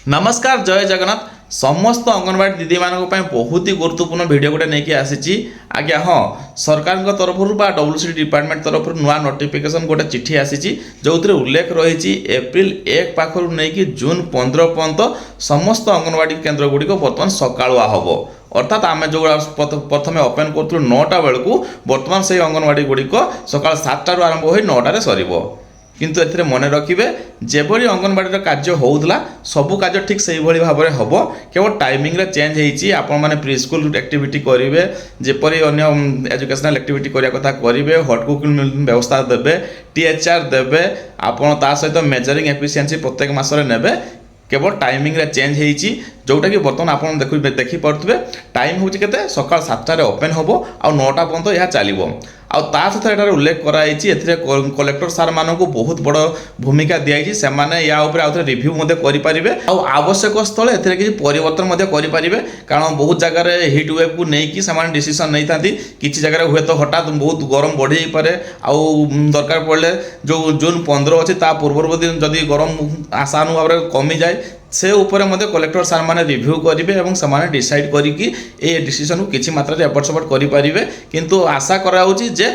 नमस्कार जय जगन्नाथ समस्त अंगनवाड़ी दीदी मान बहुत ही गुरुत्वपूर्ण वीडियो गोटे नहीं आसी आज्ञा हाँ सरकार तरफ डब्ल्यूसीडी डिपार्टमेंट तरफ नुआ नोटिफिकेशन गोटे चिठी आसी जो उल्लेख रही एप्रिल 1 पाखर नहीं जून 15 पर्यंत समस्त अंगनवाड़ी केन्द्र गुड़िक बर्तमान सकाळुआ हम अर्थात आम जो प्रथम ओपन करूँ 9टा बेलू बर्तमान से अंगनवाड़ी गुड़िक सका 7टार आरंभ हो 9टार सर किंतु एथिरे मन रखिए जेभली अंगनवाड़ी कार्य होउतला सबु कार्य ठीक से भाव में हम केवल टाइमिंग रे चेंज होती आपण मैंने प्री स्कूल एक्टिविटी करेंगे जेपरी अन्य एजुकेशनल एक्टिविटी करिया कथा करेंगे हॉट कुकिंग व्यवस्था देवे टीएचआर देवे आपण ता सहित मेजरिंग एफिशिएंसी प्रत्येक मासरे नेबे केवल टाइमिंग रे चेंज होती जोटा कि बर्तमान आप देखिपे टाइम हूँ के सका 7टार ओपन हम आ 9टा पर्यंत यह चलो ता सहित एटार उल्लेख कराई कलेक्टर सार मानक बहुत बड़ भूमिका दिखाई से या आउ रिव्यू करेंगे आवश्यक स्थल ए किसी परिवर्तन करेंगे कारण बहुत जगह हिट वेव को लेकिन से डिसीजन नहीं था किसी जगह हुए तो हठात बहुत गरम बढ़ी पारे आउ दरकार पड़े जो जून 15 अच्छे पूर्व दिन जदि गरम आशानुभाव कमी जाए से ऊपर कलेक्टर सार मैंने रिव्यू करेंगे और से डिसाइड करके डिसीजन को किसी मात्रा एपट सपट करेंगे किंतु आशा कराऊँगी जे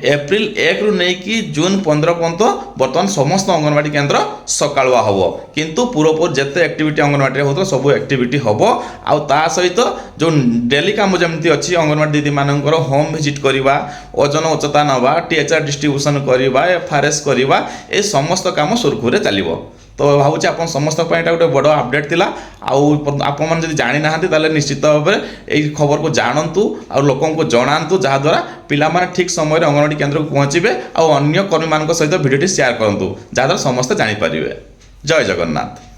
एप्रिल 1 रु नहीं जून 15 पर्यंत बर्तमान समस्त अंगनवाड़ी केन्द्र सकाळुआ हम किंतु पूरापूरी जिते एक्टिविटी अंगनवाड़ी होता सब एक्टिविटी हम आउ ता सहित जो डेली काम जमी अच्छी अंगनवाड़ी दीदी मानकर होम विजिट करवा ओजन उच्चता नवा टीएचआर डिस्ट्रीब्यूशन करवा एफआरएस करवा ए समस्त काम सुरखुरे चलो तो भावुँ आप समस्त गोटे बड़ अपडेट थिला आपन जब जानी ना निश्चित भाव में यही खबर को जानतु और लोक जनातु जहाद्वारा पिला माने ठीक समय अंगनवाड़ी केन्द्र को पहुँचे और अन्य कर्मी मान सहित भिडियो शेयर करूँ जहाद्वारा समस्ते जानीपर जय जगन्नाथ।